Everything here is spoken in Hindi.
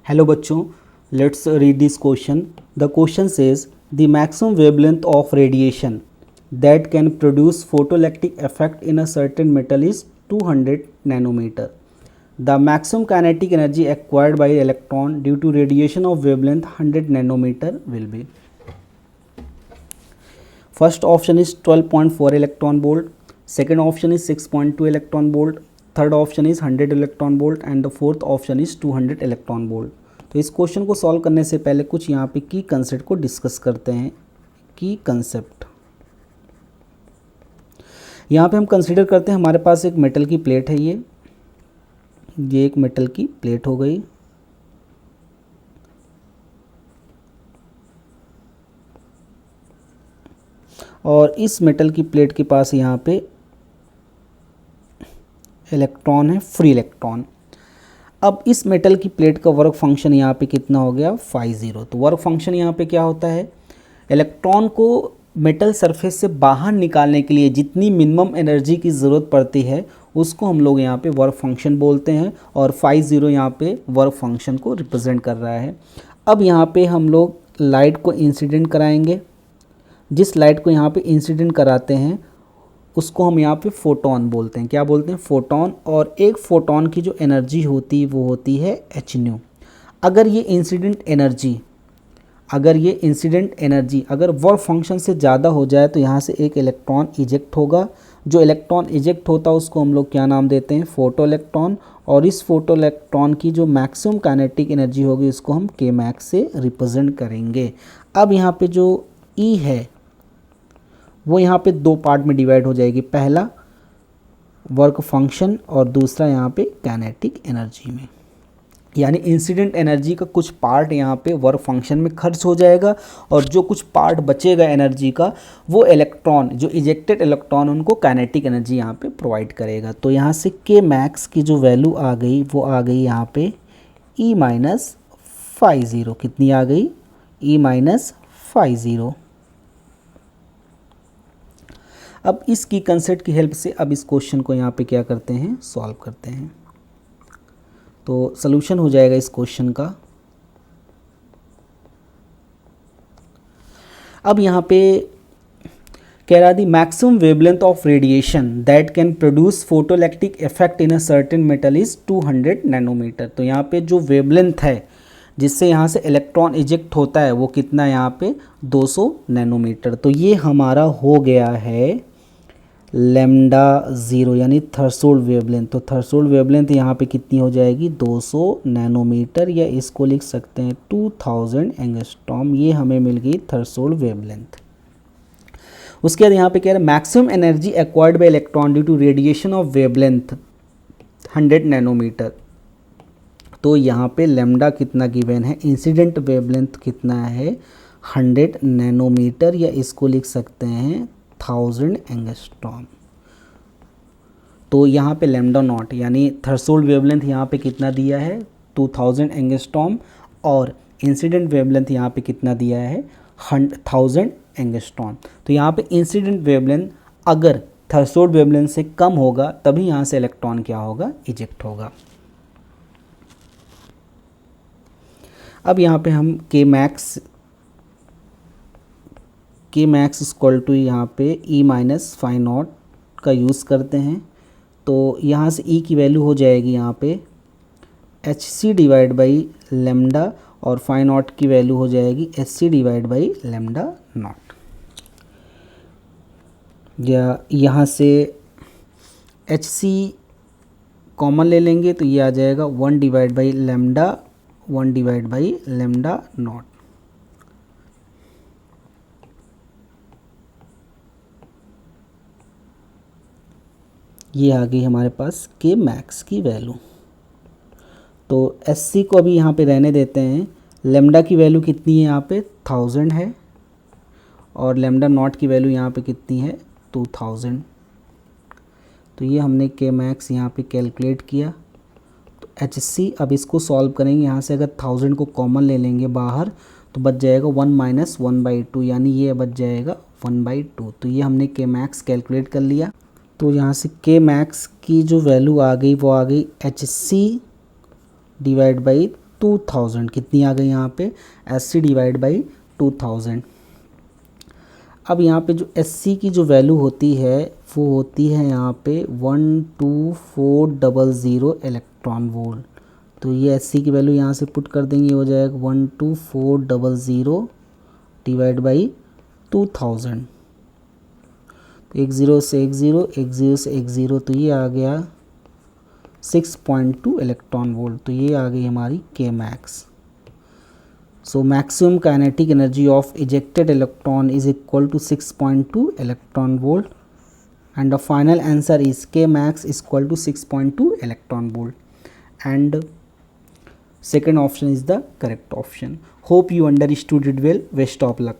हेलो बच्चों, let's read this question. The question says the maximum wavelength of radiation that can produce photoelectric effect in a certain metal is 200 nanometre. The maximum kinetic energy acquired by electron due to radiation of wavelength 100 nanometre will be. First option is 12.4 electron volt, second option is 6.2 electron volt, third option is 100 electron volt and the fourth option is 200 electron volt. तो इस क्वेश्चन को सॉल्व करने से पहले कुछ यहाँ पे की कंसेप्ट को डिस्कस करते हैं. की कंसेप्ट यहाँ पे हम कंसीडर करते हैं, हमारे पास एक मेटल की प्लेट है. ये एक मेटल की प्लेट हो गई. और इस मेटल की प्लेट के पास यहाँ पे इलेक्ट्रॉन है, फ्री इलेक्ट्रॉन. अब इस मेटल की प्लेट का वर्क फंक्शन यहाँ पे कितना हो गया, φ0. तो वर्क फंक्शन यहाँ पे क्या होता है, इलेक्ट्रॉन को मेटल सरफेस से बाहर निकालने के लिए जितनी मिनिमम एनर्जी की ज़रूरत पड़ती है उसको हम लोग यहाँ पे वर्क फंक्शन बोलते हैं. और φ0 यहाँ पे वर्क फंक्शन को रिप्रेजेंट कर रहा है. अब यहाँ पे हम लोग लाइट को इंसिडेंट कराएंगे. जिस लाइट को यहाँ पे इंसिडेंट कराते हैं उसको हम यहाँ पे फोटोन बोलते हैं. क्या बोलते हैं, फोटोन. और एक फोटोन की जो एनर्जी होती है वो होती है h². अगर ये इंसिडेंट एनर्जी अगर वर्क फंक्शन से ज़्यादा हो जाए तो यहाँ से एक इलेक्ट्रॉन इजेक्ट होगा. जो इलेक्ट्रॉन इजेक्ट होता है उसको हम लोग क्या नाम देते हैं, फोटो इलेक्ट्रॉन. और इस फोटो इलेक्ट्रॉन की जो मैक्सिमम काइनेटिक एनर्जी होगी उसको हम के मैक्स से रिप्रेजेंट करेंगे. अब यहाँ पे जो E है वो यहाँ पे दो पार्ट में डिवाइड हो जाएगी. पहला वर्क फंक्शन और दूसरा यहाँ पे काइनेटिक एनर्जी में. यानी इंसिडेंट एनर्जी का कुछ पार्ट यहाँ पे वर्क फंक्शन में खर्च हो जाएगा और जो कुछ पार्ट बचेगा एनर्जी का वो इलेक्ट्रॉन, जो इजेक्टेड इलेक्ट्रॉन, उनको काइनेटिक एनर्जी यहाँ पे प्रोवाइड करेगा. तो यहाँ से के मैक्स की जो वैल्यू आ गई वो आ गई यहाँ पे E माइनस φ0. कितनी आ गई, E माइनस φ0. अब इस की कंसेप्ट की हेल्प से अब इस क्वेश्चन को यहाँ पे क्या करते हैं, सॉल्व करते हैं. तो सॉल्यूशन हो जाएगा इस क्वेश्चन का. अब यहाँ पे कह रहा the maximum wavelength of radiation that can produce photoelectric effect in a certain metal is 200 nanometre. तो यहाँ पे जो वेवलेंथ है जिससे यहाँ से इलेक्ट्रॉन इजेक्ट होता है वो कितना है यहाँ पे 200 नैनोमीटर. तो ये हमारा हो गया है लैम्डा 0 यानी थ्रेशोल्ड वेवलेंथ. तो थ्रेशोल्ड वेवलेंथ यहाँ पे कितनी हो जाएगी, 200 नैनोमीटर, या इसको लिख सकते हैं 2000 एंगस्ट्रॉम. ये हमें मिल गई थ्रेशोल्ड वेवलेंथ. उसके बाद यहाँ पे कह रहे हैं maximum energy acquired by electron due to radiation of wavelength 100 nanometre. तो यहाँ पे लैम्डा कितना गिवन है, इंसिडेंट वेवलेंथ कितना है 100 नैनोमीटर, या इसको लिख सकते हैं 1000 एंगस्ट्रॉम. तो यहाँ पे लैम्डा नॉट यानी थ्रेशोल्ड वेवलेंथ यहाँ पे कितना दिया है 2000 एंगस्ट्रॉम, और इंसिडेंट वेवलेंथ यहाँ पे कितना दिया है 1000 एंगस्ट्रॉम. तो यहाँ पे इंसिडेंट वेवलेंथ अगर थ्रेशोल्ड वेवलेंथ से कम होगा तभी यहाँ से इलेक्ट्रॉन क्या होगा, इजेक्ट होगा. अब यहाँ पे हम के मैक्स इक्वल टू यहाँ पे E माइनस φ0 का यूज़ करते हैं. तो यहाँ से E की वैल्यू हो जाएगी यहाँ पे hc डिवाइड बाई लैम्डा, और φ0 की वैल्यू हो जाएगी hc divide by lambda naught. या यहाँ से hc कॉमन ले लेंगे तो ये आ जाएगा 1 divide by lambda, 1 divide by lambda naught. ये आ गई हमारे पास के मैक्स की वैल्यू. तो एस को अभी यहाँ पे रहने देते हैं. लैम्डा की वैल्यू कितनी है यहाँ पे 1000 है, और लैम्डा नॉट की वैल्यू यहाँ पे कितनी है 2000. तो ये हमने के मैक्स यहाँ पे कैलकुलेट किया. तो HC अब इसको सॉल्व करेंगे. यहाँ से अगर 1000 को कॉमन ले लेंगे बाहर तो बच जाएगा 1 माइनस 1/2, यानी ये बच जाएगा 1/2. तो ये हमने के मैक्स कैलकुलेट कर लिया. तो यहाँ से के मैक्स की जो वैल्यू आ गई वो आ गई HC डिवाइड बाई 2000 कितनी आ गई यहाँ पे, SC डिवाइड बाई 2000। अब यहाँ पे जो SC की जो वैल्यू होती है वो होती है यहाँ पे 12400 इलेक्ट्रॉन वोल्ट। तो ये SC की वैल्यू यहाँ से पुट कर देंगे, हो जाएगा 12400 डिवाइड बाई 2000। तो 1 0 से 1 0, 1 0 से 1 0, तो ये आ गया 6.2 इलेक्ट्रॉन वोल्ट। तो ये आ गई हमारी K max. So maximum kinetic energy of ejected electron is equal to 6.2 electron volt, and the final answer is K max is equal to 6.2 electron volt, and second option is the correct option. Hope you understood it well. Best of luck.